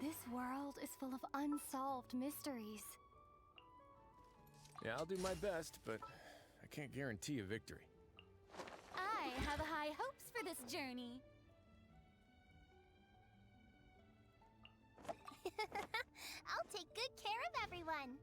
This world is full of unsolved mysteries. Yeah, I'll do my best, but I can't guarantee a victory. I have high hopes for this journey. I'll take good care of everyone.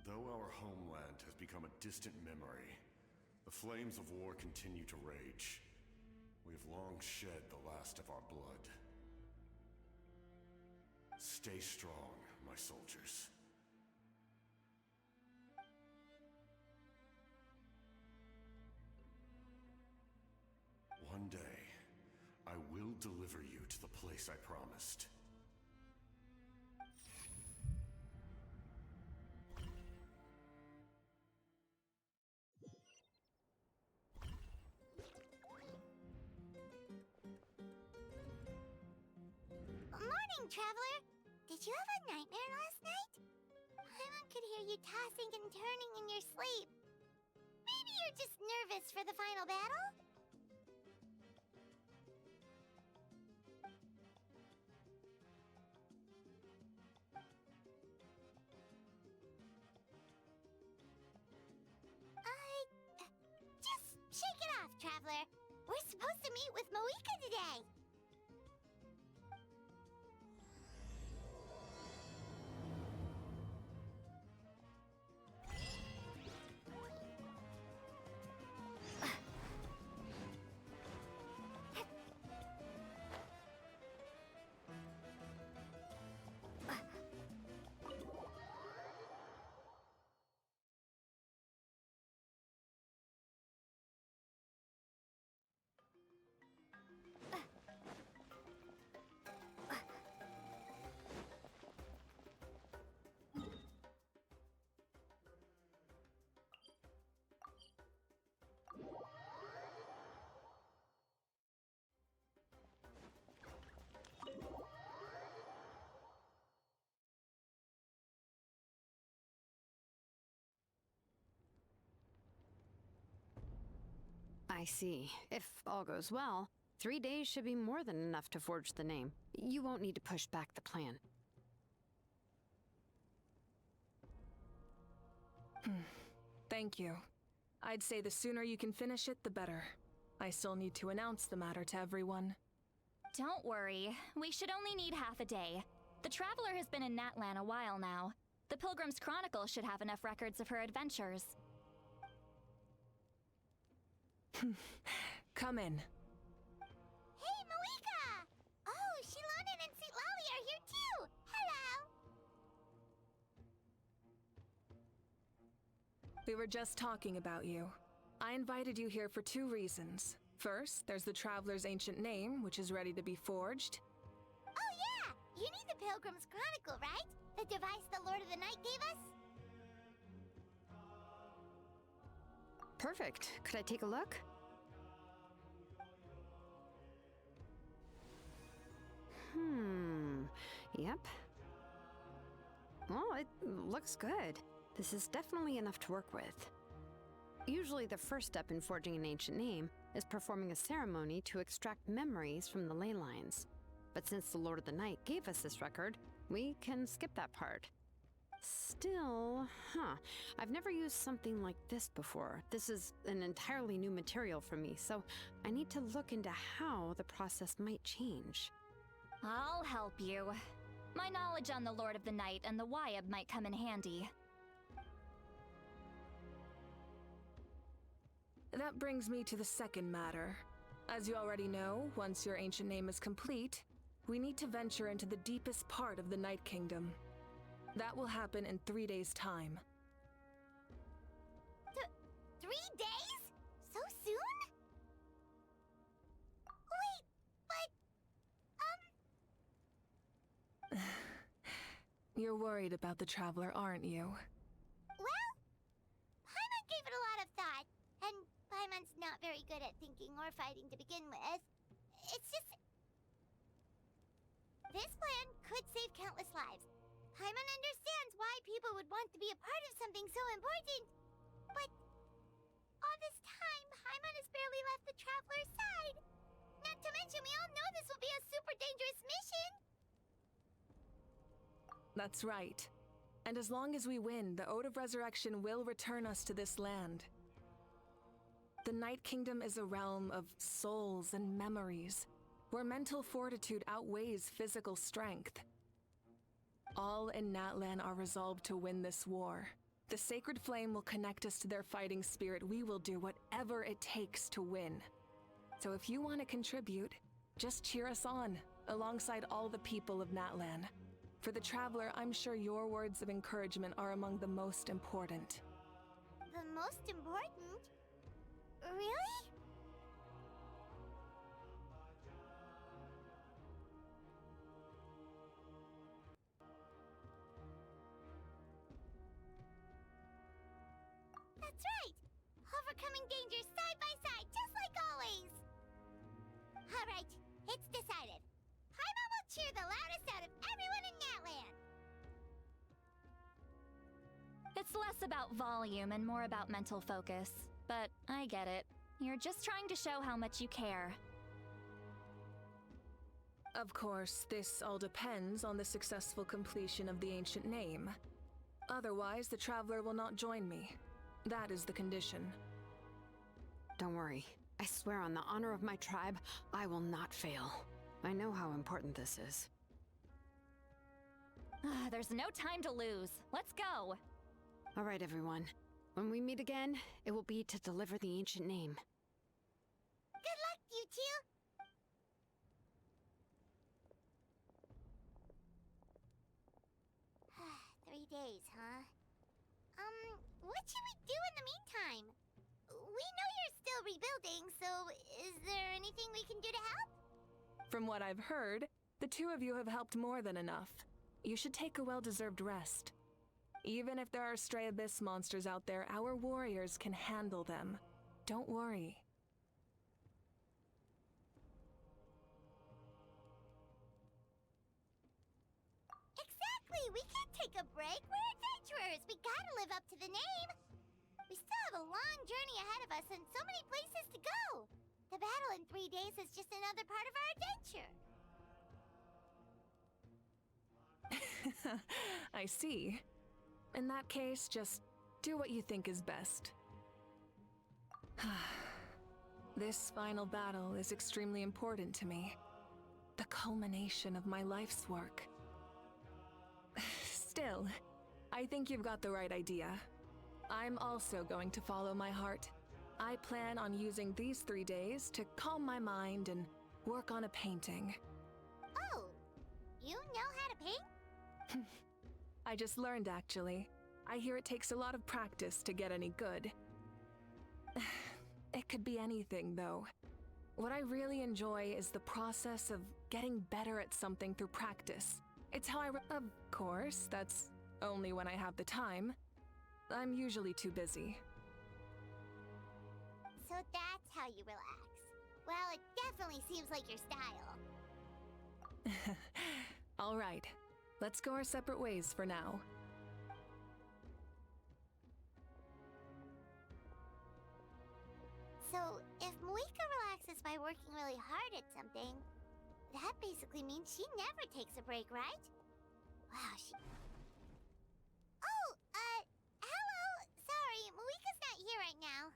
Though our homeland has become a distant memory, the flames of war continue to rage. We have long shed the last of our blood. Stay strong, my soldiers. One day, I will deliver you to the place I promised. Morning, traveler. Did you have a nightmare last night? Paimon could hear you tossing and turning in your sleep. Maybe you're just nervous for the final battle? meet with Moika today. I see. If all goes well, 3 days should be more than enough to forge the name. You won't need to push back the plan. Thank you. I'd say the sooner you can finish it, the better. I still need to announce the matter to everyone. Don't worry. We should only need half a day. The Traveler has been in Natlan a while now. The Pilgrim's Chronicle should have enough records of her adventures. Come in. Hey, Moika! Oh, Shilonen and St. Lolly are here too! Hello! We were just talking about you. I invited you here for 2 reasons. First, there's the Traveler's ancient name, which is ready to be forged. Oh yeah! You need the Pilgrim's Chronicle, right? The device the Lord of the Night gave us? Perfect. Could I take a look? Yep. Well, it looks good. This is definitely enough to work with. Usually the first step in forging an ancient name is performing a ceremony to extract memories from the ley lines. But since the Lord of the Night gave us this record, we can skip that part. Still, I've never used something like this before. This is an entirely new material for me, so I need to look into how the process might change. I'll help you. My knowledge on the Lord of the Night and the Wyab might come in handy. That brings me to the second matter. As you already know, once your ancient name is complete, we need to venture into the deepest part of the Night Kingdom. That will happen in 3 days' time. 3 days? So soon? Wait, but, You're worried about the Traveler, aren't you? well, Paimon gave it a lot of thought, and Paimon's not very good at thinking or fighting to begin with. It's just... this plan could save countless lives. Paimon understands why people would want to be a part of something so important. But all this time, Paimon has barely left the Traveler's side. Not to mention, we all know this will be a super dangerous mission. That's right. And as long as we win, the Ode of Resurrection will return us to this land. The Night Kingdom is a realm of souls and memories, where mental fortitude outweighs physical strength. All in Natlan are resolved to win this war. The Sacred Flame will connect us to their fighting spirit. We will do whatever it takes to win. So if you want to contribute, just cheer us on, alongside all the people of Natlan. For the Traveler, I'm sure your words of encouragement are among the most important. The most important? Really? That's right! Overcoming dangers side by side, just like always! Alright, it's decided. Paimon will cheer the loudest out of everyone in Natlan! It's less about volume and more about mental focus. But I get it. You're just trying to show how much you care. Of course, this all depends on the successful completion of the ancient name. Otherwise, the Traveler will not join me. That is the condition. Don't worry. I swear on the honor of my tribe, I will not fail. I know how important this is. There's no time to lose. Let's go. All right, everyone. When we meet again, it will be to deliver the ancient name. Good luck, you two! 3 days, huh? What should we do in the meantime? We know you're still rebuilding, so is there anything we can do to help? From what I've heard, the two of you have helped more than enough. You should take a well-deserved rest. Even if there are stray abyss monsters out there, our warriors can handle them. Don't worry. Exactly! We can't take a break. We're adventurers. We gotta live up to the name. We still have a long journey ahead of us and so many places to go. The battle in 3 days is just another part of our adventure. I see. In that case, just do what you think is best. This final battle is extremely important to me. The culmination of my life's work. Still, I think you've got the right idea. I'm also going to follow my heart. I plan on using these 3 days to calm my mind and work on a painting. Oh, you know how to paint? I just learned, actually. I hear it takes a lot of practice to get any good. It could be anything, though. What I really enjoy is the process of getting better at something through practice. It's how of course, that's only when I have the time. I'm usually too busy. So that's how you relax. Well, it definitely seems like your style. All right. Let's go our separate ways for now. So, if Moika relaxes by working really hard at something, that basically means she never takes a break, right? Wow, she... Oh, hello! Sorry, Moika's not here right now.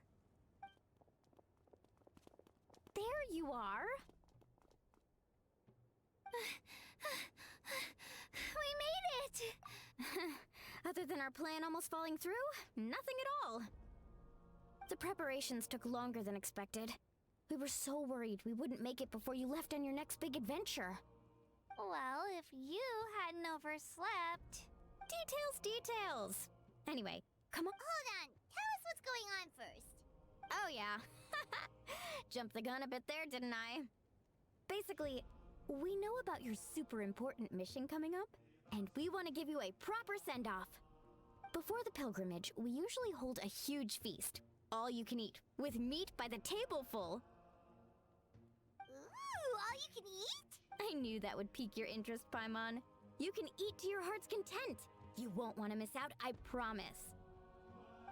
There you are. We made it! Other than our plan almost falling through, nothing at all. The preparations took longer than expected. We were so worried we wouldn't make it before you left on your next big adventure. Well, if you hadn't overslept... Details! Anyway, come on. Hold on, tell us what's going on first. Oh yeah. Jumped the gun a bit there, didn't I? Basically, we know about your super important mission coming up, and we want to give you a proper send-off. Before the pilgrimage, we usually hold a huge feast. All you can eat, with meat by the tableful. Ooh, all you can eat? I knew that would pique your interest, Paimon. You can eat to your heart's content. You won't want to miss out, I promise.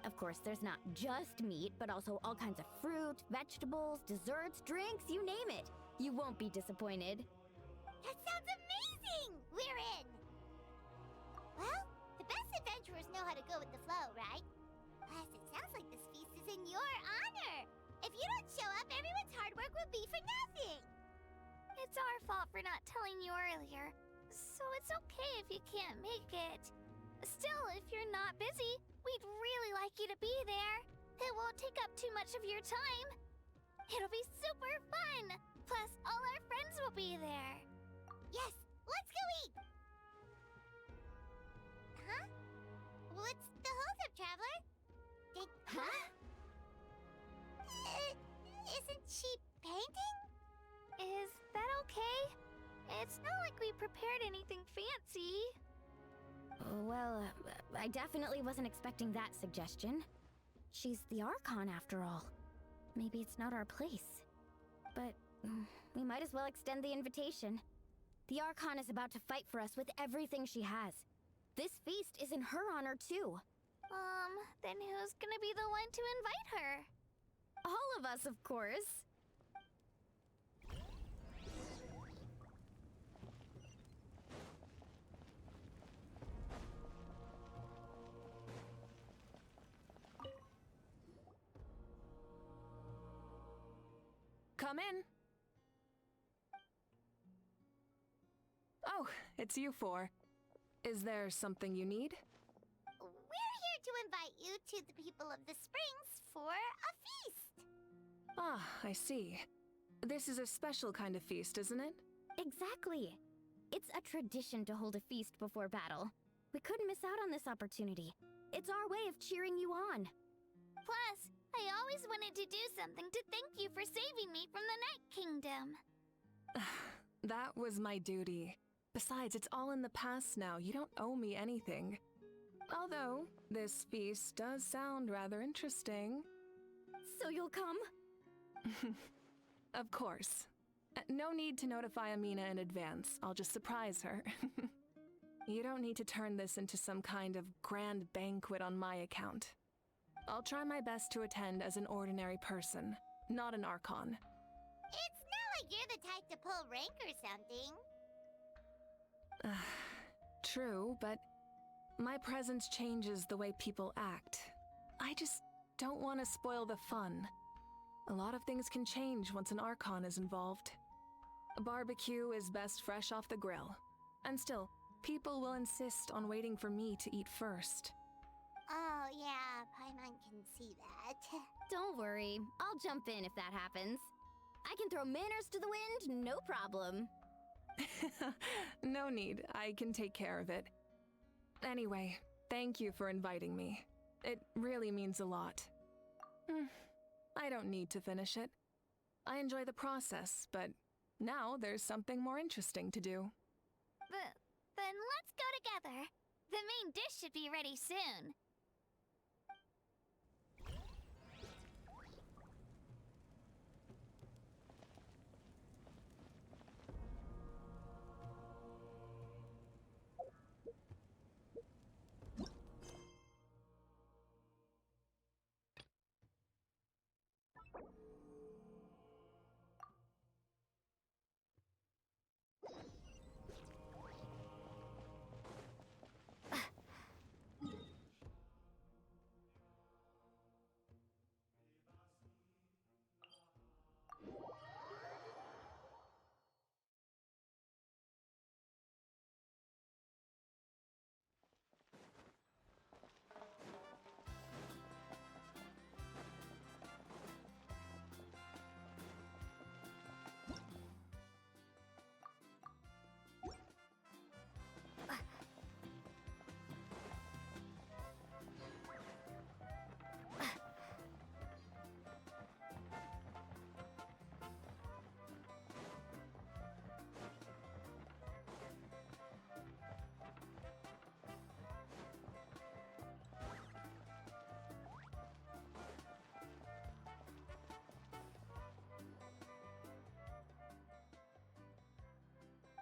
Of course, there's not just meat, but also all kinds of fruit, vegetables, desserts, drinks, you name it. You won't be disappointed. That sounds amazing! We're in! Well, the best adventurers know how to go with the flow, right? Plus, it sounds like this feast is in your honor. If you don't show up, everyone's hard work will be for nothing. It's our fault for not telling you earlier, so it's okay if you can't make it. Still, if you're not busy, we'd really like you to be there. It won't take up too much of your time. It'll be super fun. Plus, all our friends will be there. Yes, let's go eat! Huh? What's the holdup, traveler? Huh? Isn't she painting? Is that okay? It's not like we prepared anything fancy. Well, I definitely wasn't expecting that suggestion. She's the Archon, after all. Maybe it's not our place. But we might as well extend the invitation. The Archon is about to fight for us with everything she has. This feast is in her honor, too. Then who's gonna be the one to invite her? All of us, of course. Come in. Oh, it's you four. Is there something you need? We're here to invite you to the people of the Springs for a feast. Ah, I see. This is a special kind of feast, isn't it? Exactly. It's a tradition to hold a feast before battle. We couldn't miss out on this opportunity. It's our way of cheering you on. Plus, I always wanted to do something to thank you for saving me from the Night Kingdom. That was my duty. Besides, it's all in the past now. You don't owe me anything. Although, this feast does sound rather interesting. So you'll come? Of course. No need to notify Amina in advance. I'll just surprise her. You don't need to turn this into some kind of grand banquet on my account. I'll try my best to attend as an ordinary person, not an Archon. It's not like you're the type to pull rank or something. True, but my presence changes the way people act. I just don't want to spoil the fun. A lot of things can change once an Archon is involved. A barbecue is best fresh off the grill. And still, people will insist on waiting for me to eat first. Oh yeah, Paimon can see that. Don't worry. I'll jump in if that happens. I can throw manners to the wind, no problem. No need. I can take care of it. Anyway, thank you for inviting me. It really means a lot. I don't need to finish it. I enjoy the process, but now there's something more interesting to do. Then let's go together. The main dish should be ready soon.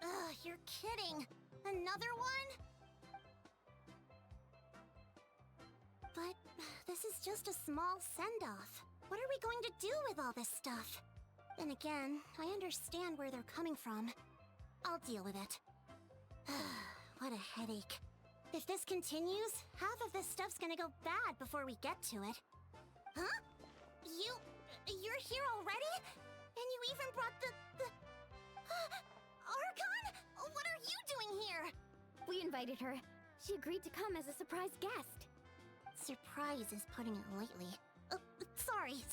Ugh, you're kidding. Another one? But this is just a small send-off. What are we going to do with all this stuff? Then again, I understand where they're coming from. I'll deal with it. What a headache. If this continues, half of this stuff's gonna go bad before we get to it. Huh? You're here already? And you even brought the... Archon? What are you doing here? We invited her. She agreed to come as a surprise guest. Surprise is putting it lightly.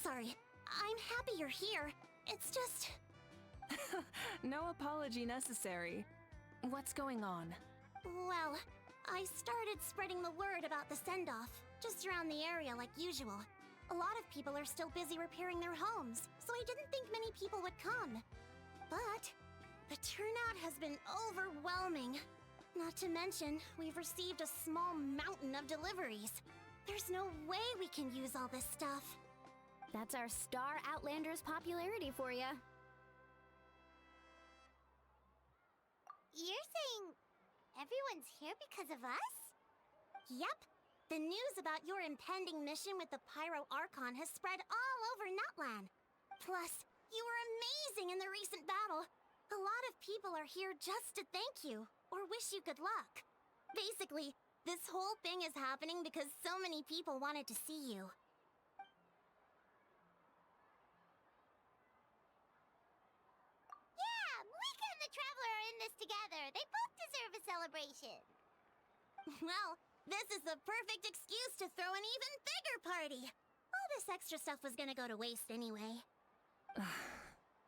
Sorry. I'm happy you're here. It's just... No apology necessary. What's going on? Well, I started spreading the word about the send-off, just around the area like usual. A lot of people are still busy repairing their homes, so I didn't think many people would come. But the turnout has been overwhelming. Not to mention, we've received a small mountain of deliveries. There's no way we can use all this stuff. That's our Star Outlander's popularity for ya. You're saying everyone's here because of us? Yep. The news about your impending mission with the Pyro Archon has spread all over Natlan. Plus, you were amazing in the recent battle. A lot of people are here just to thank you, or wish you good luck. Basically, this whole thing is happening because so many people wanted to see you. this together. They both deserve a celebration. Well, this is the perfect excuse to throw an even bigger party. All this extra stuff was gonna go to waste anyway.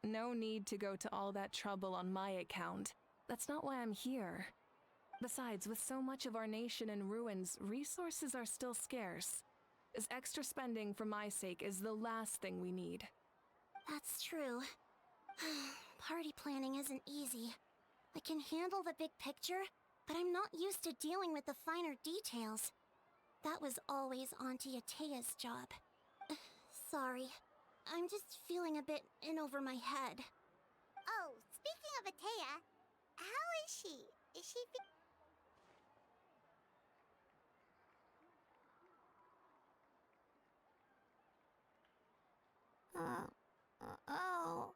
No need to go to all that trouble on my account. That's not why I'm here. Besides, with so much of our nation in ruins, resources are still scarce. This extra spending for my sake is the last thing we need. That's true. Party planning isn't easy. I can handle the big picture, but I'm not used to dealing with the finer details. That was always Auntie Atea's job. Sorry. I'm just feeling a bit in over my head. Oh, speaking of Atea, how is she? Is she Oh.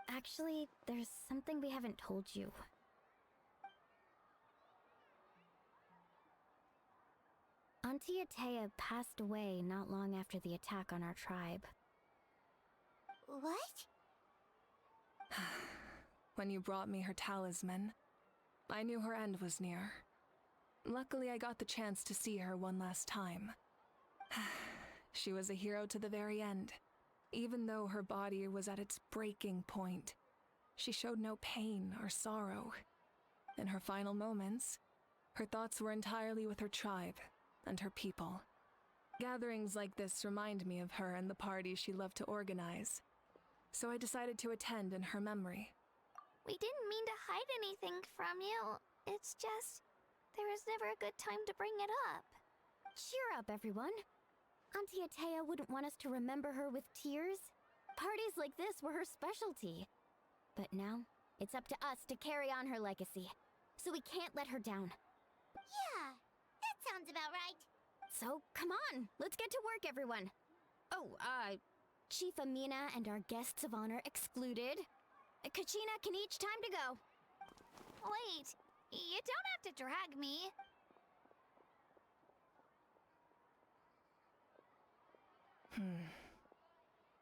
Actually, there's something we haven't told you. Auntie Atea passed away not long after the attack on our tribe. What? When you brought me her talisman, I knew her end was near. Luckily, I got the chance to see her one last time. She was a hero to the very end. Even though her body was at its breaking point, she showed no pain or sorrow. In her final moments, her thoughts were entirely with her tribe and her people. Gatherings like this remind me of her and the parties she loved to organize. So I decided to attend in her memory. We didn't mean to hide anything from you. It's just, there was never a good time to bring it up. Cheer up, everyone. Auntie Atea wouldn't want us to remember her with tears. Parties like this were her specialty. But now, it's up to us to carry on her legacy. So we can't let her down. Yeah, that sounds about right. So, come on, let's get to work, everyone. Oh, Chief Amina and our guests of honor excluded. Kachina can each time to go. Wait, you don't have to drag me.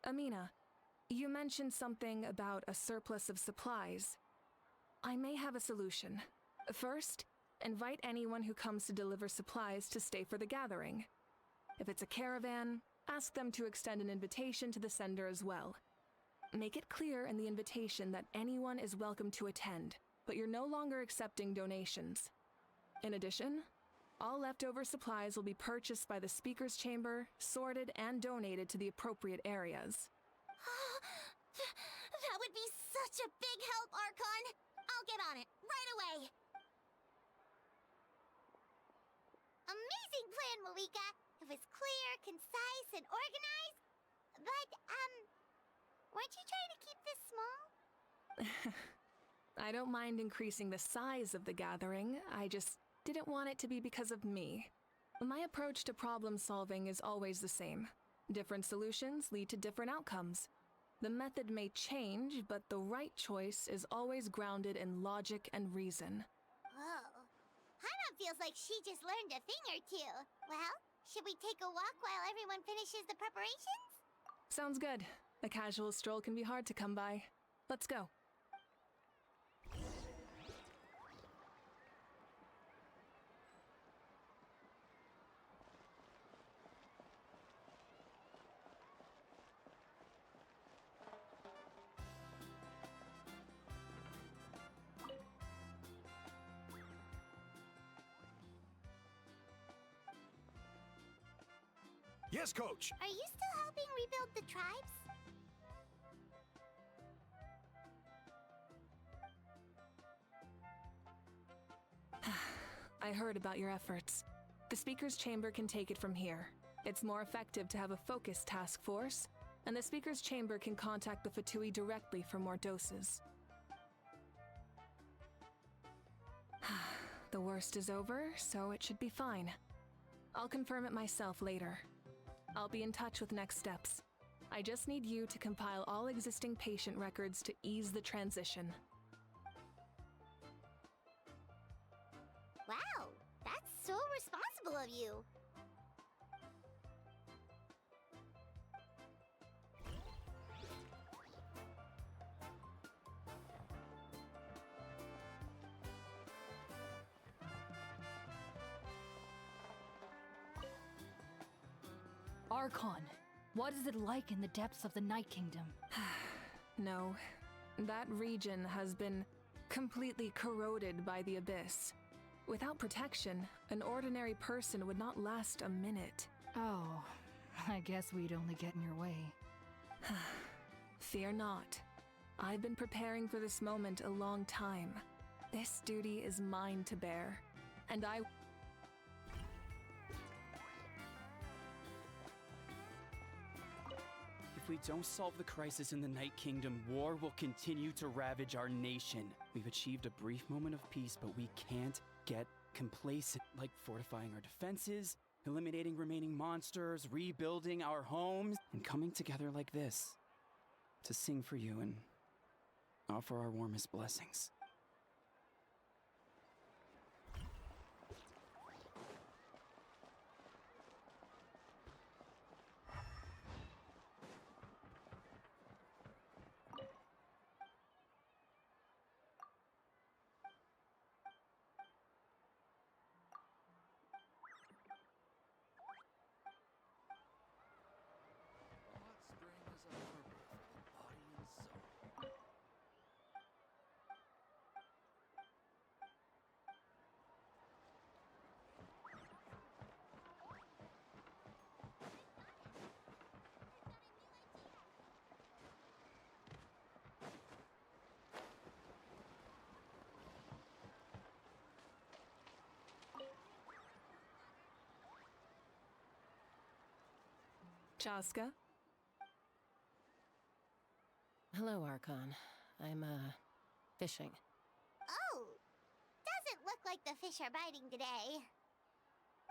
Amina, you mentioned something about a surplus of supplies. I may have a solution. First, invite anyone who comes to deliver supplies to stay for the gathering. If it's a caravan, ask them to extend an invitation to the sender as well. Make it clear in the invitation that anyone is welcome to attend, but you're no longer accepting donations. In addition, all leftover supplies will be purchased by the speaker's chamber, sorted, and donated to the appropriate areas. That would be such a big help, Archon! I'll get on it, right away! Amazing plan, Malika. It was clear, concise, and organized. But, weren't you trying to keep this small? I don't mind increasing the size of the gathering, I just didn't want it to be because of me. My approach to problem solving is always the same. Different solutions lead to different outcomes. The method may change, but the right choice is always grounded in logic and reason. Whoa. Hana feels like she just learned a thing or two. Well, should we take a walk while everyone finishes the preparations? Sounds good. A casual stroll can be hard to come by. Let's go. Yes, Coach. Are you still helping rebuild the tribes? I heard about your efforts. The Speaker's Chamber can take it from here. It's more effective to have a focused task force, and the Speaker's Chamber can contact the Fatui directly for more doses. The worst is over, so it should be fine. I'll confirm it myself later. I'll be in touch with next steps. I just need you to compile all existing patient records to ease the transition. Wow, that's so responsible of you. Archon, what is it like in the depths of the Night Kingdom? No, that region has been completely corroded by the Abyss. Without protection, an ordinary person would not last a minute. Oh, I guess we'd only get in your way. Fear not. I've been preparing for this moment a long time. This duty is mine to bear, and I... If we don't solve the crisis in the Night Kingdom, war will continue to ravage our nation. We've achieved a brief moment of peace, but we can't get complacent, like fortifying our defenses, eliminating remaining monsters, rebuilding our homes, and coming together like this to sing for you and offer our warmest blessings. Chaska? Hello, Archon. I'm, fishing. Oh, doesn't look like the fish are biting today.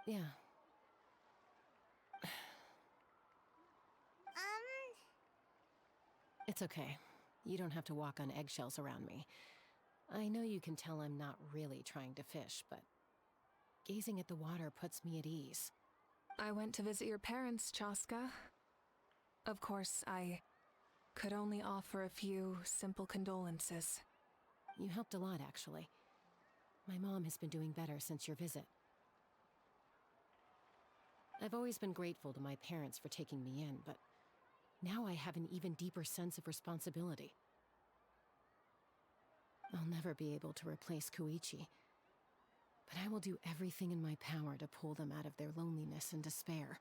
Yeah. It's okay. You don't have to walk on eggshells around me. I know you can tell I'm not really trying to fish, but gazing at the water puts me at ease. I went to visit your parents, Chaska. Of course, I could only offer a few simple condolences. You helped a lot, actually. My mom has been doing better since your visit. I've always been grateful to my parents for taking me in, but now I have an even deeper sense of responsibility. I'll never be able to replace Koichi, but I will do everything in my power to pull them out of their loneliness and despair.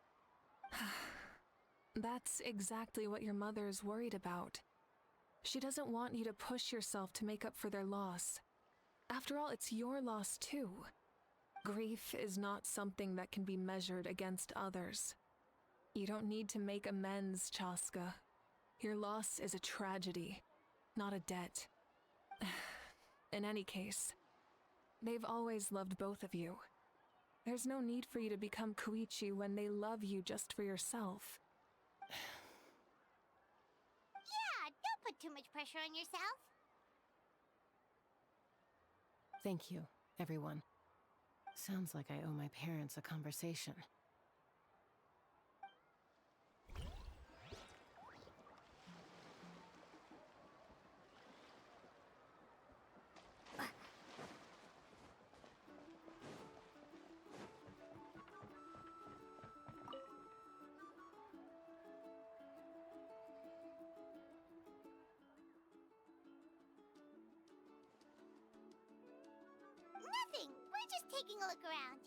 That's exactly what your mother's worried about. She doesn't want you to push yourself to make up for their loss. After all, it's your loss too. Grief is not something that can be measured against others. You don't need to make amends, Chaska. Your loss is a tragedy, not a debt. In any case, they've always loved both of you. There's no need for you to become Koichi when they love you just for yourself. Yeah, don't put too much pressure on yourself. Thank you, everyone. Sounds like I owe my parents a conversation. Nothing. We're just taking a look around.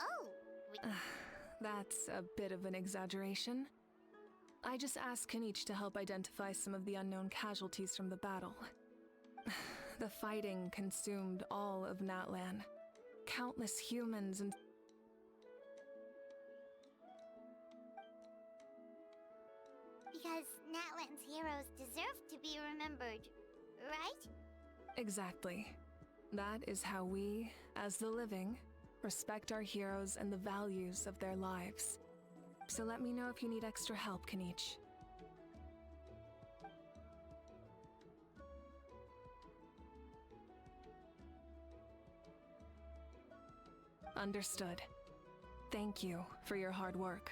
Oh, That's a bit of an exaggeration. I just asked Kenichi to help identify some of the unknown casualties from the battle. The fighting consumed all of Natlan. Countless humans and... because Natlan's heroes deserve to be remembered, right? Exactly. That is how we, as the living, respect our heroes and the values of their lives. So let me know if you need extra help, Kenichi. Understood. Thank you for your hard work.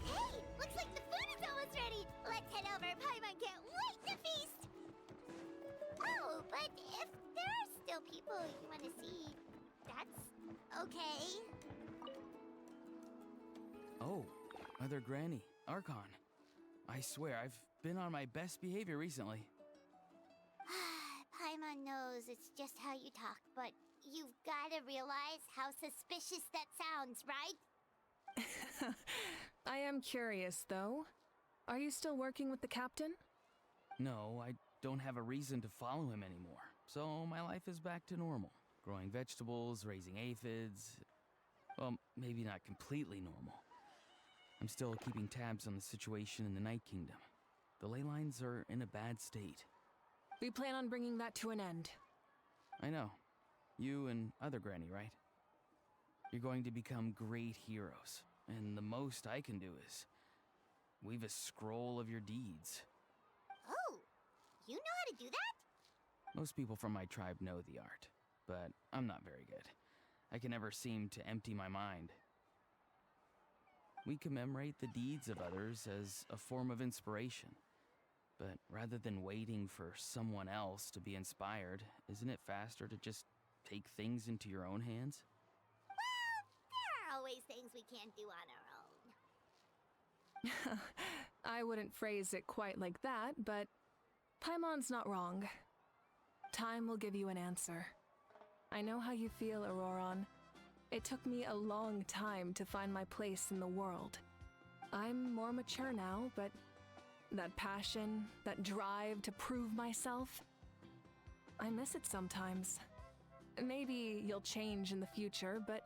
Hey, looks like the food is almost ready. Let's head over. Paimon can't wait to feast! Oh, but if there are still people you want to see, that's okay. Oh, Mother Granny, Archon. I swear, I've been on my best behavior recently. Paimon knows it's just how you talk, but you've gotta realize how suspicious that sounds, right? I am curious, though. Are you still working with the captain? No, I don't have a reason to follow him anymore. So my life is back to normal. Growing vegetables, raising aphids. Well, maybe not completely normal. I'm still keeping tabs on the situation in the Night Kingdom. The ley lines are in a bad state. We plan on bringing that to an end. I know. You and other Granny, right? You're going to become great heroes. And the most I can do is weave a scroll of your deeds. Oh, you know how to do that? Most people from my tribe know the art, but I'm not very good. I can never seem to empty my mind. We commemorate the deeds of others as a form of inspiration. But rather than waiting for someone else to be inspired, isn't it faster to just take things into your own hands? Well, there are always things we can't do on our own. I wouldn't phrase it quite like that, but Paimon's not wrong. Time will give you an answer. I know how you feel, Auroron. It took me a long time to find my place in the world. I'm more mature now, but that passion, that drive to prove myself, I miss it sometimes. Maybe you'll change in the future, but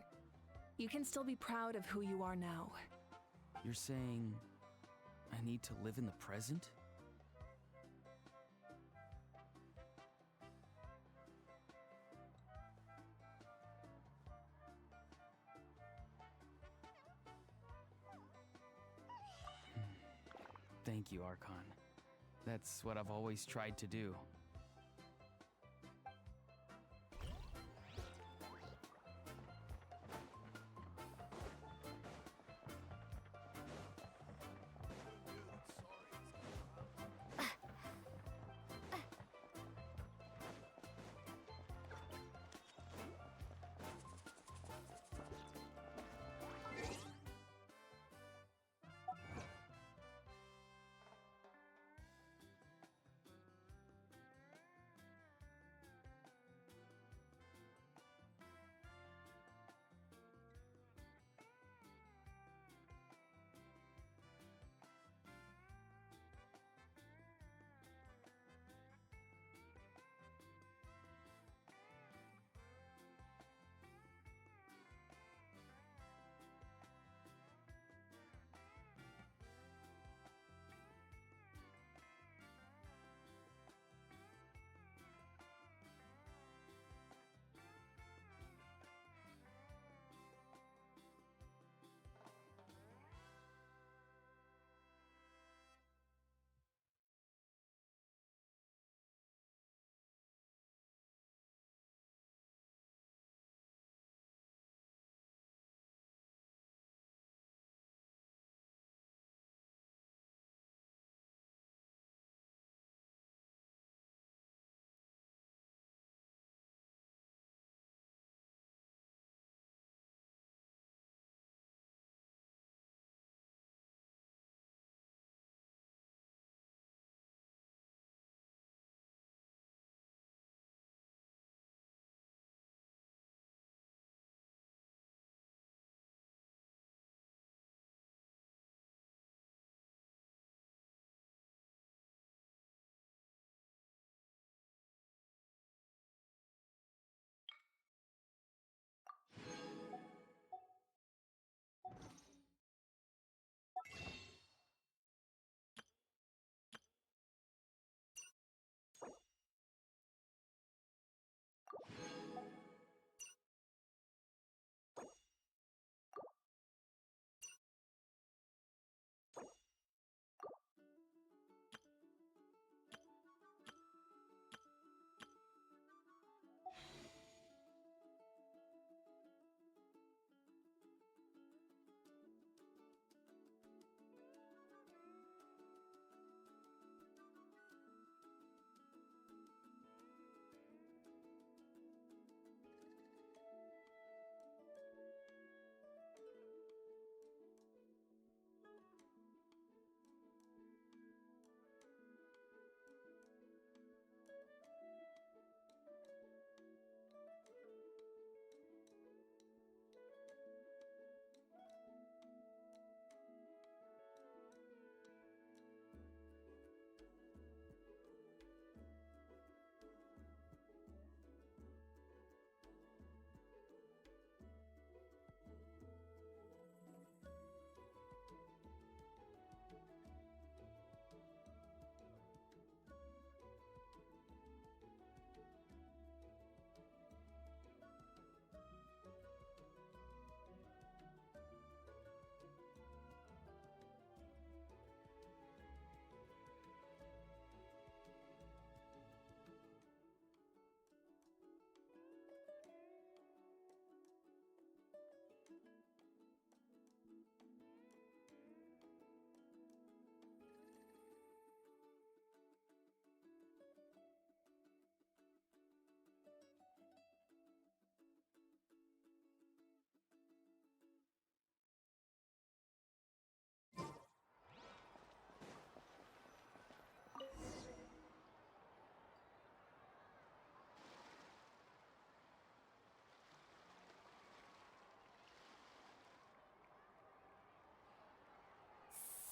you can still be proud of who you are now. You're saying I need to live in the present? Thank you, Archon. That's what I've always tried to do.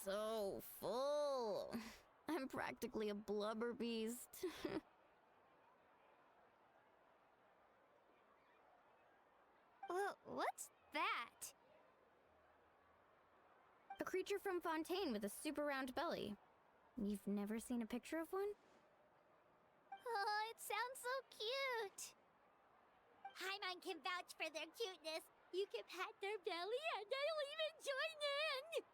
so full. I'm practically a blubber beast. What's that? A creature from Fontaine with a super round belly. You've never seen a picture of one? Oh, it sounds so cute. Paimon can vouch for their cuteness. You can pat their belly and I'll even join in.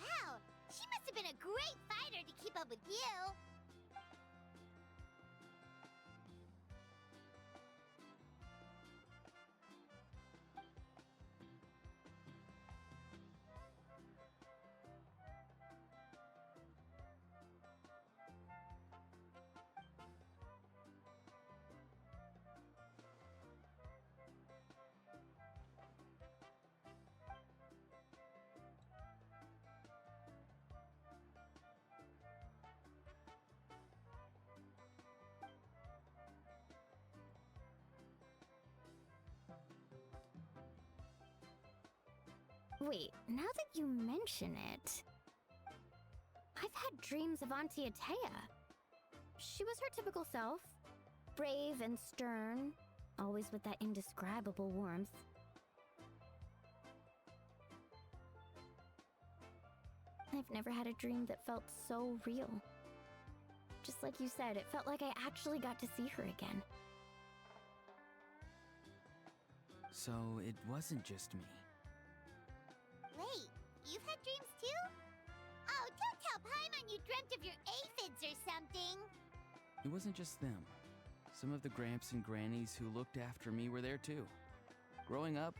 Wow, she must have been a great fighter to keep up with you. Wait, now that you mention it, I've had dreams of Auntie Atea. She was her typical self, brave and stern, always with that indescribable warmth. I've never had a dream that felt so real. Just like you said, it felt like I actually got to see her again. So it wasn't just me. Wait, you've had dreams too? Oh, don't tell Paimon you dreamt of your aphids or something. It wasn't just them. Some of the Gramps and Grannies who looked after me were there too. Growing up,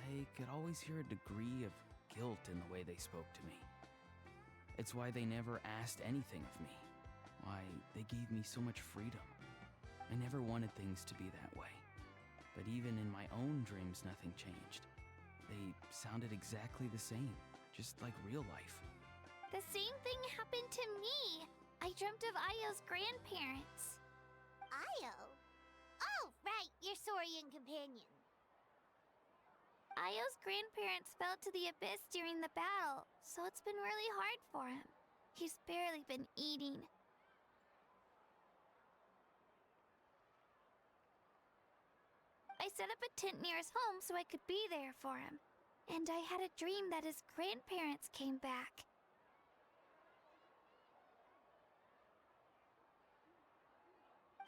I could always hear a degree of guilt in the way they spoke to me. It's why they never asked anything of me. Why they gave me so much freedom. I never wanted things to be that way. But even in my own dreams, nothing changed. They sounded exactly the same, just like real life. The same thing happened to me. I dreamt of Ayo's grandparents. Ayo? Oh, right, your Saurian companion. Ayo's grandparents fell to the abyss during the battle, so it's been really hard for him. He's barely been eating. I set up a tent near his home so I could be there for him. And I had a dream that his grandparents came back.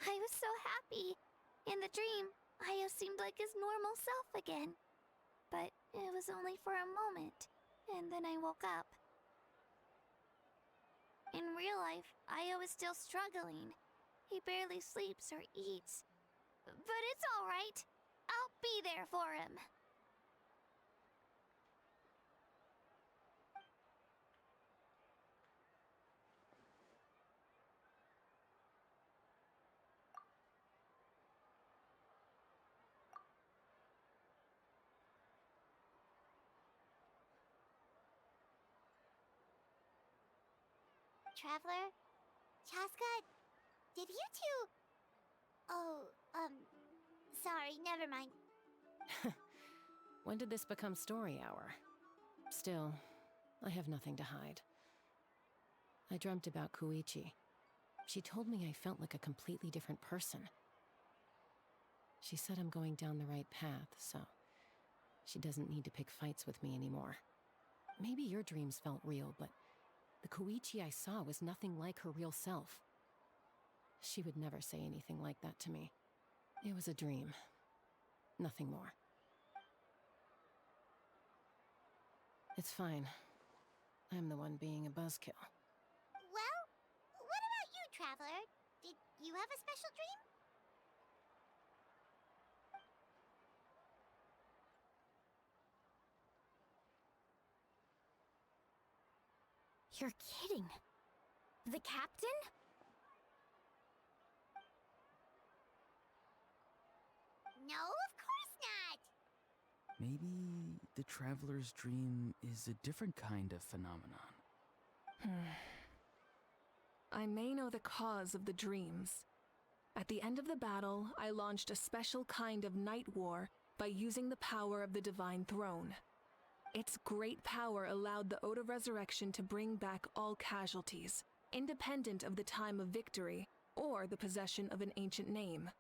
I was so happy. In the dream, Ayo seemed like his normal self again. But it was only for a moment, and then I woke up. In real life, Ayo is still struggling. He barely sleeps or eats. But it's all right. I'll be there for him. Traveler? Chaska? Did you two... Oh, sorry, never mind. When did this become story hour? Still, I have nothing to hide. I dreamt about Koichi. She told me I felt like a completely different person. She said I'm going down the right path, so she doesn't need to pick fights with me anymore. Maybe your dreams felt real, but the Koichi I saw was nothing like her real self. She would never say anything like that to me. It was a dream. Nothing more. It's fine. I'm the one being a buzzkill. Well, what about you, Traveler? Did you have a special dream? You're kidding. The captain? No, of course not! Maybe the traveler's dream is a different kind of phenomenon. I may know the cause of the dreams. At the end of the battle, I launched a special kind of night war by using the power of the Divine Throne. Its great power allowed the Ode of Resurrection to bring back all casualties, independent of the time of victory or the possession of an ancient name.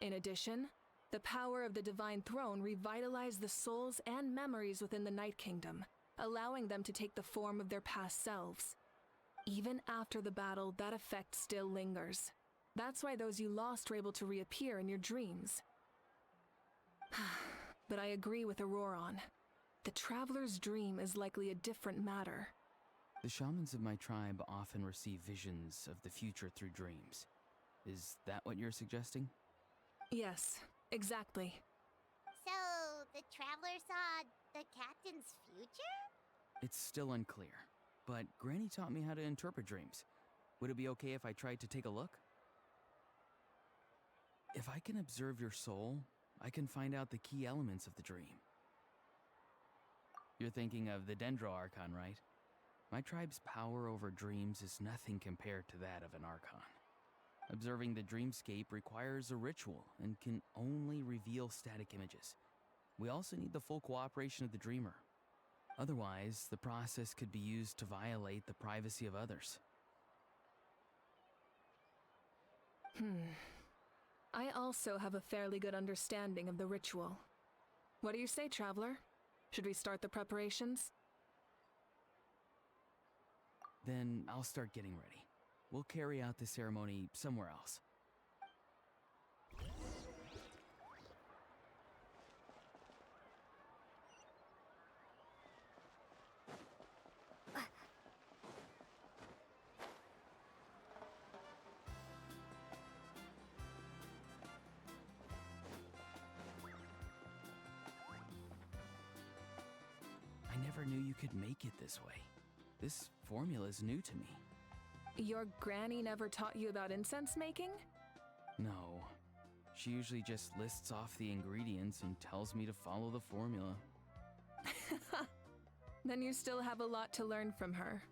In addition, the power of the Divine Throne revitalized the souls and memories within the Night Kingdom, allowing them to take the form of their past selves. Even after the battle, that effect still lingers. That's why those you lost were able to reappear in your dreams. But I agree with Auroron. The Traveler's dream is likely a different matter. The shamans of my tribe often receive visions of the future through dreams. Is that what you're suggesting? Yes, exactly. So, the Traveler saw the captain's future? It's still unclear, but Granny taught me how to interpret dreams. Would it be okay if I tried to take a look? If I can observe your soul, I can find out the key elements of the dream. You're thinking of the Dendro Archon, right? My tribe's power over dreams is nothing compared to that of an Archon. Observing the dreamscape requires a ritual and can only reveal static images. We also need the full cooperation of the dreamer. Otherwise, the process could be used to violate the privacy of others. I also have a fairly good understanding of the ritual. What do you say, Traveler? Should we start the preparations? Then I'll start getting ready. We'll carry out the ceremony somewhere else. I never knew you could make it this way. This formula is new to me. Your granny never taught you about incense making? No. She usually just lists off the ingredients and tells me to follow the formula. Then you still have a lot to learn from her.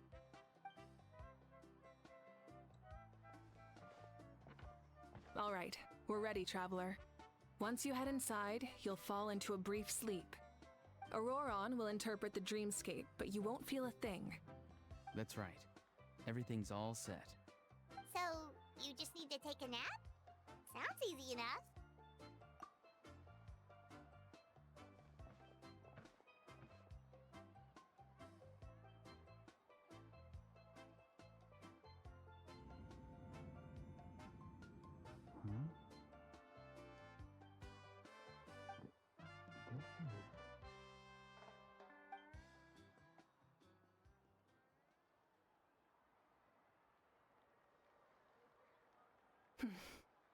All right, we're ready, Traveler. Once you head inside, you'll fall into a brief sleep. Auroron will interpret the dreamscape, but you won't feel a thing. That's right. Everything's all set. So, you just need to take a nap? Sounds easy enough.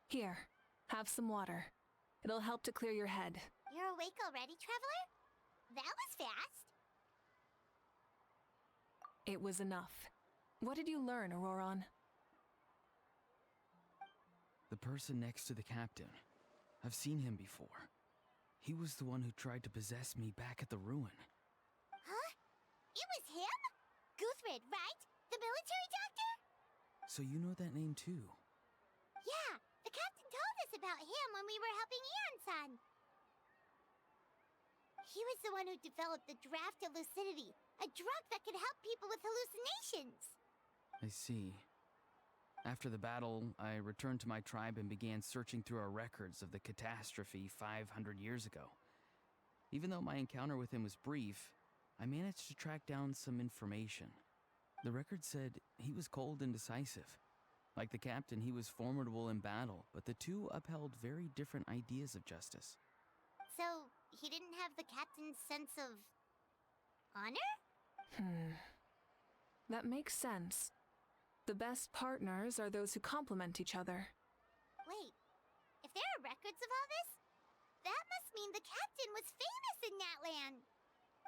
Here, have some water. It'll help to clear your head. You're awake already, Traveler? That was fast. It was enough. What did you learn, Auroron? The person next to the captain. I've seen him before. He was the one who tried to possess me back at the ruin. Huh? It was him? Guthrid, right? The military doctor? So you know that name too? Yeah, the captain told us about him when we were helping Eon-san. He was the one who developed the draft of lucidity, a drug that could help people with hallucinations. I see. After the battle, I returned to my tribe and began searching through our records of the catastrophe 500 years ago. Even though my encounter with him was brief, I managed to track down some information. The record said he was cold and decisive. Like the captain, he was formidable in battle, but the two upheld very different ideas of justice. So, he didn't have the captain's sense of honor? That makes sense. The best partners are those who complement each other. Wait, if there are records of all this, that must mean the captain was famous in Natlan.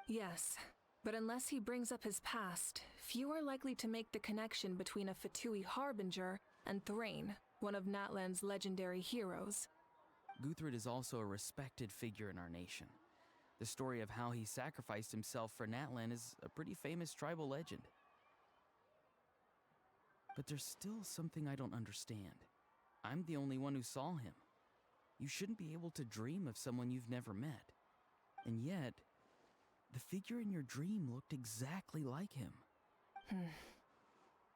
Yes, but unless he brings up his past, few are likely to make the connection between a Fatui harbinger and Thrain, one of Natlan's legendary heroes. Guthred is also a respected figure in our nation. The story of how he sacrificed himself for Natlan is a pretty famous tribal legend. But there's still something I don't understand. I'm the only one who saw him. You shouldn't be able to dream of someone you've never met. And yet, the figure in your dream looked exactly like him.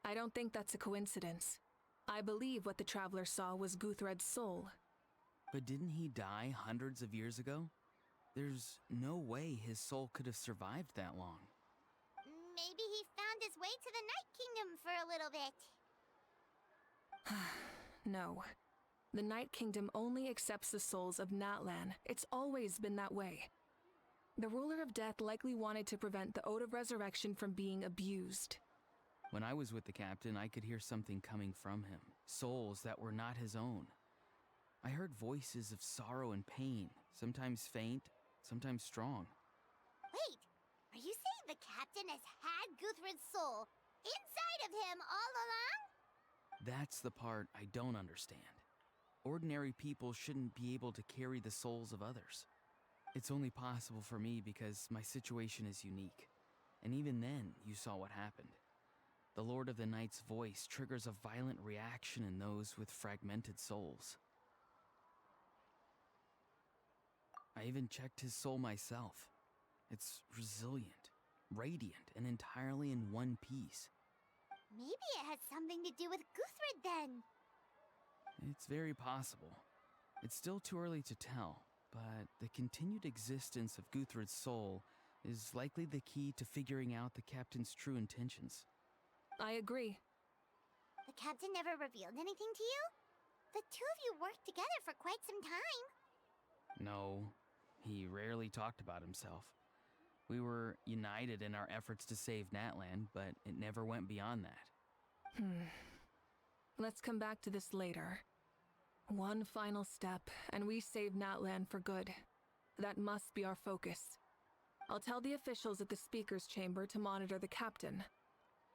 I don't think that's a coincidence. I believe what the Traveler saw was Guthred's soul. But didn't he die hundreds of years ago? There's no way his soul could have survived that long. Maybe he found his way to the Night Kingdom for a little bit. No. The Night Kingdom only accepts the souls of Natlan. It's always been that way. The Ruler of Death likely wanted to prevent the Ode of Resurrection from being abused. When I was with the captain, I could hear something coming from him. Souls that were not his own. I heard voices of sorrow and pain, sometimes faint, sometimes strong. Wait, are you saying the captain has had Guthred's soul inside of him all along? That's the part I don't understand. Ordinary people shouldn't be able to carry the souls of others. It's only possible for me because my situation is unique. And even then, you saw what happened. The Lord of the Night's voice triggers a violent reaction in those with fragmented souls. I even checked his soul myself. It's resilient, radiant, and entirely in one piece. Maybe it has something to do with Guthred then. It's very possible. It's still too early to tell, but the continued existence of Guthred's soul is likely the key to figuring out the captain's true intentions. I agree. The captain never revealed anything to you? The two of you worked together for quite some time. No, he rarely talked about himself. We were united in our efforts to save Natlan, but it never went beyond that. Let's come back to this later. One final step, and we save Natlan for good. That must be our focus. I'll tell the officials at the Speaker's Chamber to monitor the captain.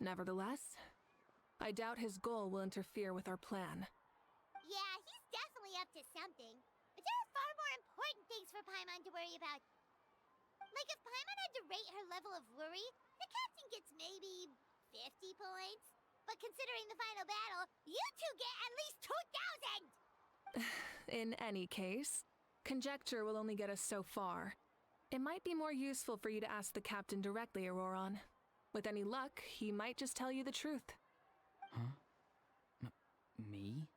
Nevertheless, I doubt his goal will interfere with our plan. Yeah, he's definitely up to something. But there are far more important things for Paimon to worry about. Like if Paimon had to rate her level of worry, the captain gets maybe 50 points. But considering the final battle, you two get at least 2,000! In any case, conjecture will only get us so far. It might be more useful for you to ask the captain directly, Auroron. With any luck, he might just tell you the truth. Huh? Me?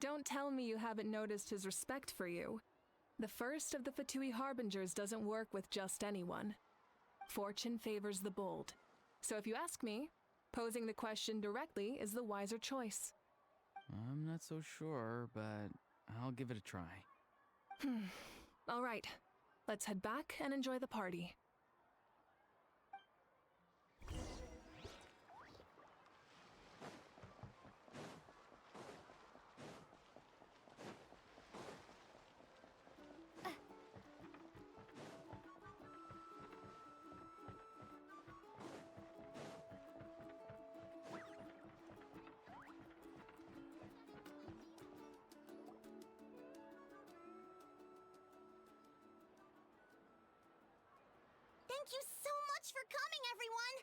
Don't tell me you haven't noticed his respect for you. The first of the Fatui Harbingers doesn't work with just anyone. Fortune favors the bold. So if you ask me, posing the question directly is the wiser choice. I'm not so sure, but I'll give it a try. All right, let's head back and enjoy the party. Thank you so much for coming, everyone!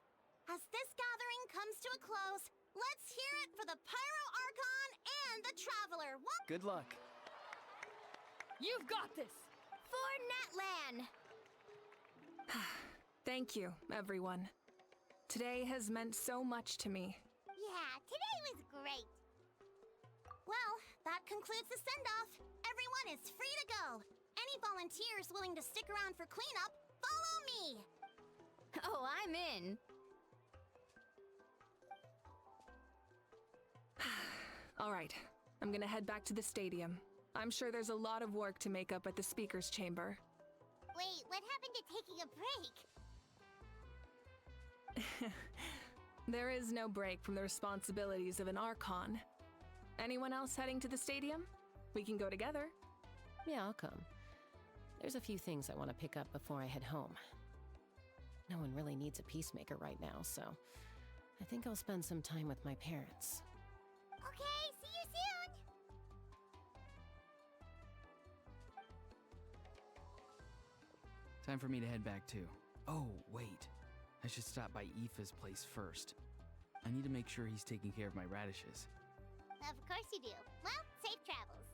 As this gathering comes to a close, let's hear it for the Pyro Archon and the Traveler. Good luck. You've got this! For Natlan! Thank you, everyone. Today has meant so much to me. Yeah, today was great. Well, that concludes the send-off. Everyone is free to go. Any volunteers willing to stick around for cleanup, follow me! Oh, I'm in. All right, I'm gonna head back to the stadium. I'm sure there's a lot of work to make up at the Speaker's Chamber. Wait, what happened to taking a break? There is no break from the responsibilities of an Archon. Anyone else heading to the stadium? We can go together. Yeah, I'll come. There's a few things I want to pick up before I head home. No one really needs a peacemaker right now, so I think I'll spend some time with my parents. Okay, see you soon! Time for me to head back too. Oh, wait. I should stop by Aoife's place first. I need to make sure he's taking care of my radishes. Of course you do. Well, safe travels.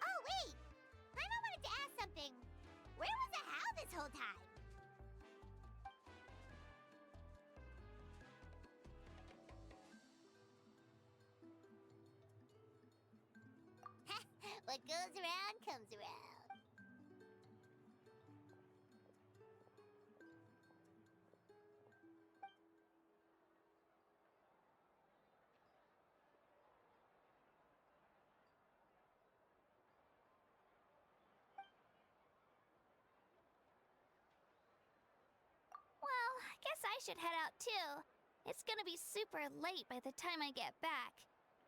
Oh, wait! Paimon wanted to ask something. Where was the Hal this whole time? What goes around comes around. Well, I guess I should head out too. It's gonna be super late by the time I get back.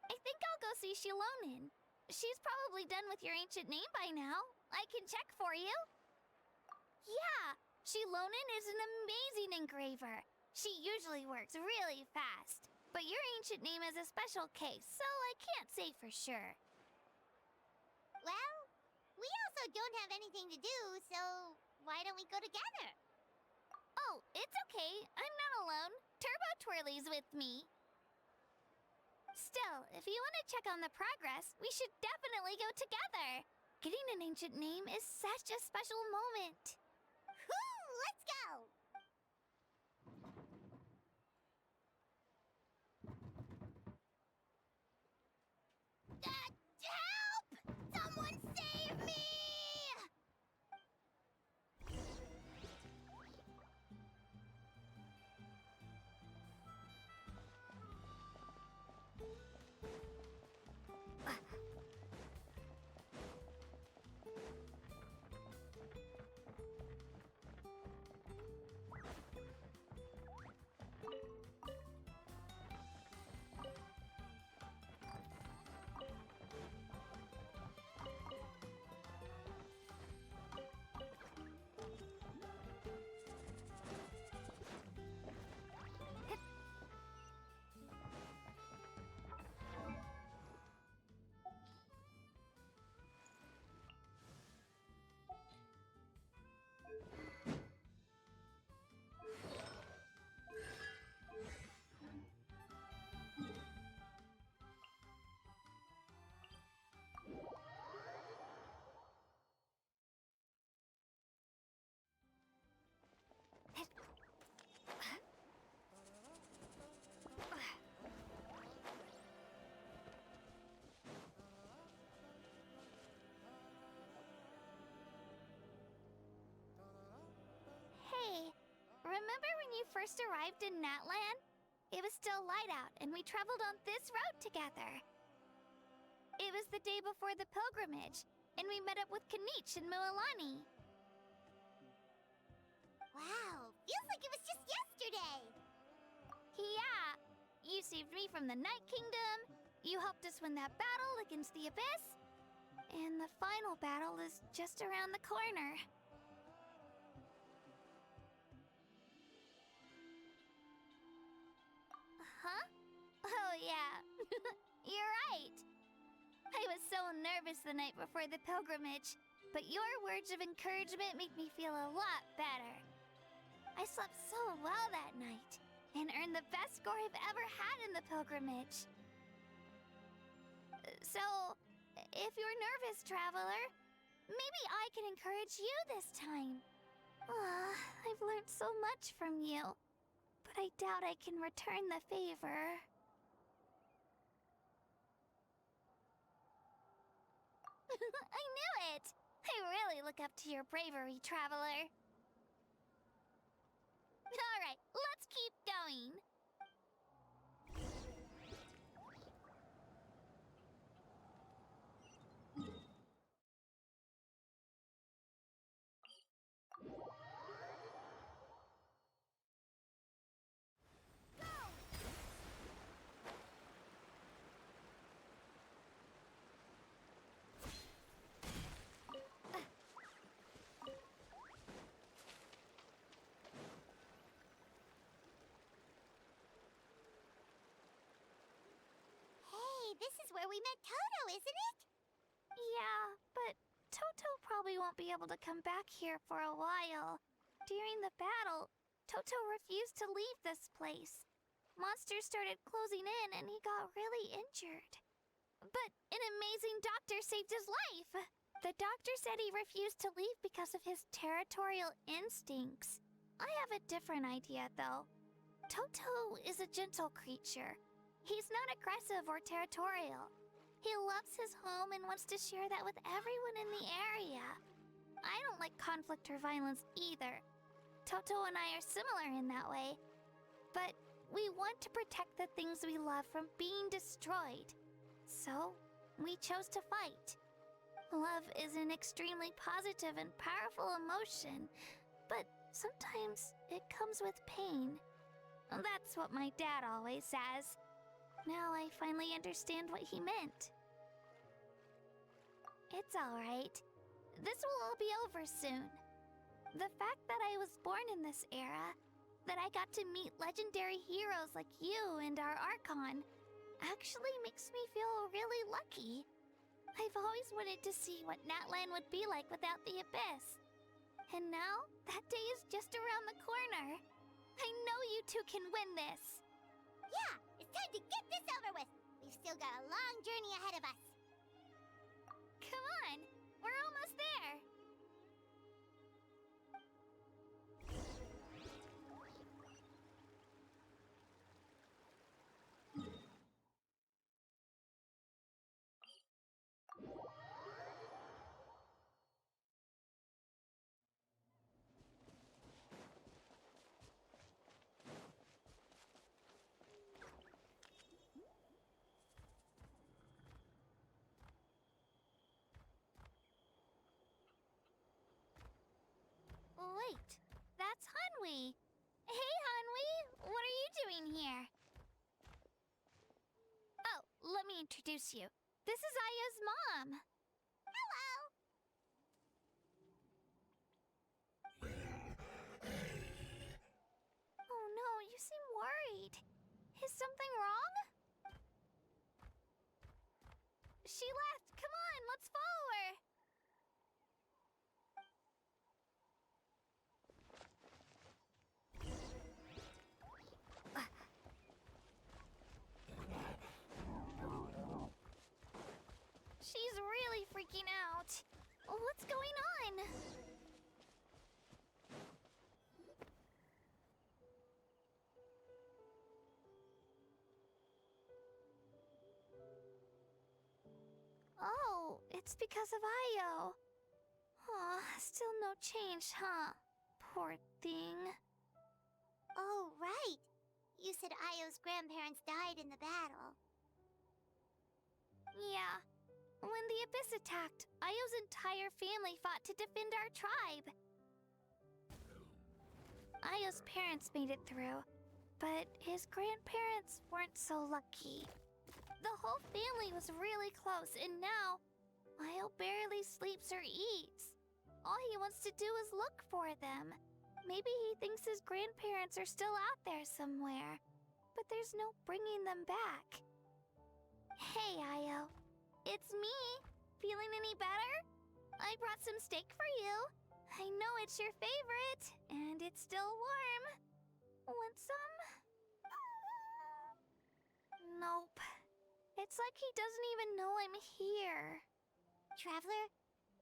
I think I'll go see Shilonin. She's probably done with your ancient name by now. I can check for you. Yeah, Shilonin is an amazing engraver. She usually works really fast. But your ancient name is a special case, so I can't say for sure. Well, we also don't have anything to do, so why don't we go together? Oh, it's okay. I'm not alone. Turbo Twirly's with me. Still, if you want to check on the progress, we should definitely go together. Getting an ancient name is such a special moment. Whoo! Let's go! Help! Someone save me! Hey, remember when you first arrived in Natlan? It was still light out, and we traveled on this road together. It was the day before the pilgrimage, and we met up with Kanich and Mualani. Wow, feels like it was just yesterday. Yeah, you saved me from the Night Kingdom, you helped us win that battle against the Abyss, and the final battle is just around the corner. Huh? Oh yeah, you're right. I was so nervous the night before the pilgrimage, but your words of encouragement made me feel a lot better. I slept so well that night, and earned the best score I've ever had in the pilgrimage. So, if you're nervous, traveler, maybe I can encourage you this time. I've learned so much from you, but I doubt I can return the favor. I knew it! I really look up to your bravery, traveler. Alright, let's keep going. this is where we met Toto, isn't it? Yeah, but Toto probably won't be able to come back here for a while. During the battle, Toto refused to leave this place. Monsters started closing in and he got really injured. But an amazing doctor saved his life! The doctor said he refused to leave because of his territorial instincts. I have a different idea, though. Toto is a gentle creature. He's not aggressive or territorial. He loves his home and wants to share that with everyone in the area. I don't like conflict or violence either. Toto and I are similar in that way. But we want to protect the things we love from being destroyed. So, we chose to fight. Love is an extremely positive and powerful emotion, but sometimes it comes with pain. That's what my dad always says. Now I finally understand what he meant. It's alright. This will all be over soon. The fact that I was born in this era, that I got to meet legendary heroes like you and our Archon, actually makes me feel really lucky. I've always wanted to see what Natlan would be like without the Abyss. And now, that day is just around the corner. I know you two can win this. Yeah, it's time to get this over with. We've still got a long journey ahead of us. Come on, we're almost there. Wait, that's Hanwi. Hey, Hanwi, what are you doing here? Oh, let me introduce you. This is Aya's mom. Hello! Oh no, you seem worried. Is something wrong? She left. Come on, let's follow her. She's really freaking out. What's going on? Oh, it's because of Io. Aw, still no change, huh? Poor thing. Oh, right. You said Io's grandparents died in the battle. Yeah. When the Abyss attacked, Io's entire family fought to defend our tribe. Io's parents made it through, but his grandparents weren't so lucky. The whole family was really close, and now Io barely sleeps or eats. All he wants to do is look for them. Maybe he thinks his grandparents are still out there somewhere, but there's no bringing them back. Hey, Io. It's me. Feeling any better? I brought some steak for you. I know it's your favorite, and it's still warm. Want some? Nope. It's like he doesn't even know I'm here. Traveler,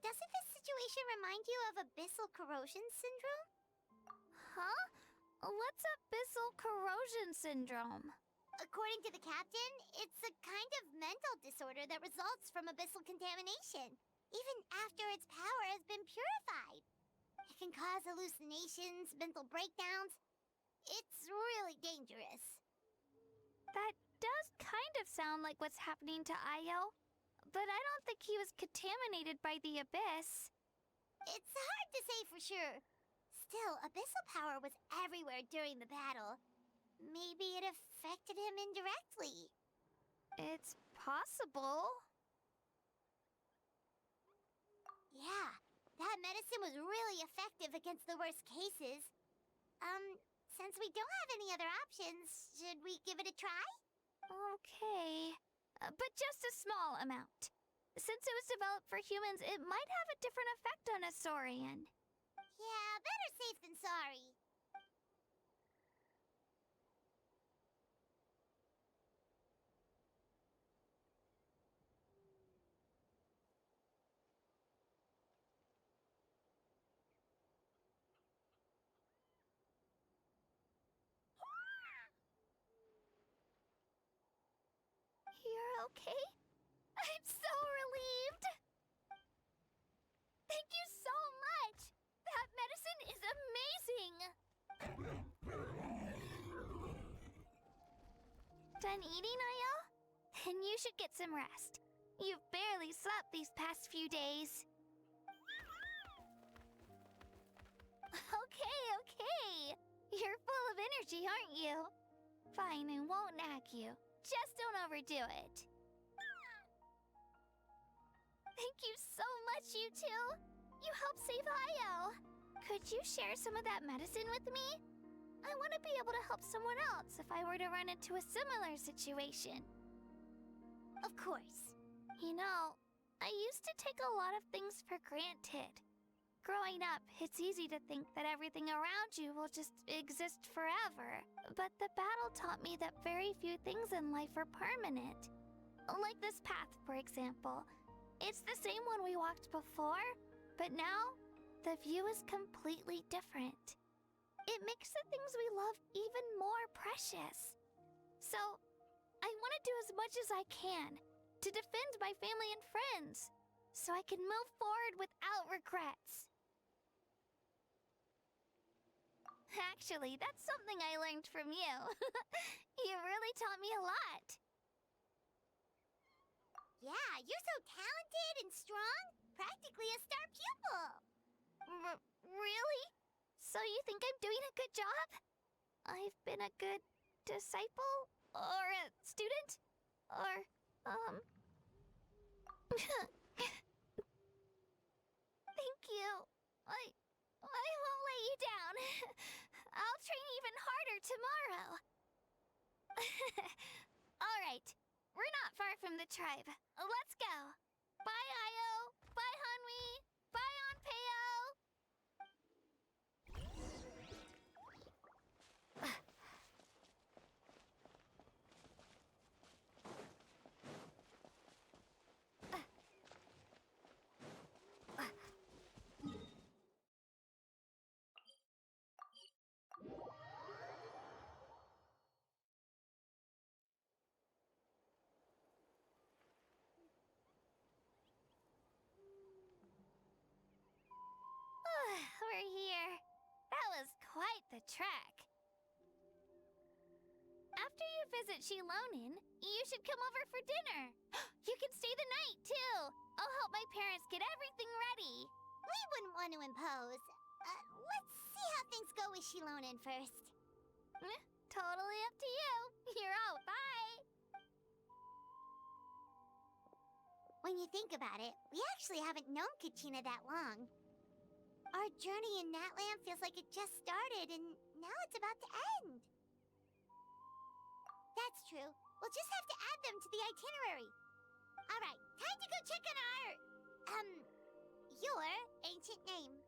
doesn't this situation remind you of abyssal corrosion syndrome? Huh? What's abyssal corrosion syndrome? According to the captain, it's a kind of mental disorder that results from abyssal contamination, even after its power has been purified. It can cause hallucinations, mental breakdowns. It's really dangerous. That does kind of sound like what's happening to Io, but I don't think he was contaminated by the Abyss. It's hard to say for sure. Still, abyssal power was everywhere during the battle. Maybe it affected him indirectly. It's possible. Yeah, that medicine was really effective against the worst cases. Since we don't have any other options, should we give it a try? Okay. but just a small amount. Since it was developed for humans, it might have a different effect on a Saurian. Yeah, better safe than sorry. You're okay? I'm so relieved! Thank you so much! That medicine is amazing! Done eating, Ayo? Then you should get some rest. You've barely slept these past few days. Okay. You're full of energy, aren't you? Fine, I won't nag you. Just don't overdo it. Thank you so much, you two. You helped save Ayo. Could you share some of that medicine with me? I want to be able to help someone else if I were to run into a similar situation. Of course. You know, I used to take a lot of things for granted. Growing up, it's easy to think that everything around you will just exist forever. But the battle taught me that very few things in life are permanent. Like this path, for example. It's the same one we walked before, but now, the view is completely different. It makes the things we love even more precious. So, I want to do as much as I can to defend my family and friends, so I can move forward without regrets. Actually, that's something I learned from you. You really taught me a lot. Yeah, you're so talented and strong. Practically a star pupil. Really? So you think I'm doing a good job? I've been a good disciple? Or a student? Or, Thank you. I won't let you down. I'll train even harder tomorrow. All right. We're not far from the tribe. Let's go. Bye, Ayo. Bye, Hanwi. Bye, Onpeo. We're here. That was quite the trek. After you visit Shilonin, you should come over for dinner. You can stay the night, too. I'll help my parents get everything ready. We wouldn't want to impose. Let's see how things go with Shilonin first. Totally up to you. You're out. Bye. When you think about it, we actually haven't known Kachina that long. Our journey in Natlan feels like it just started, and now it's about to end. That's true. We'll just have to add them to the itinerary. All right, time to go check on our, your ancient name.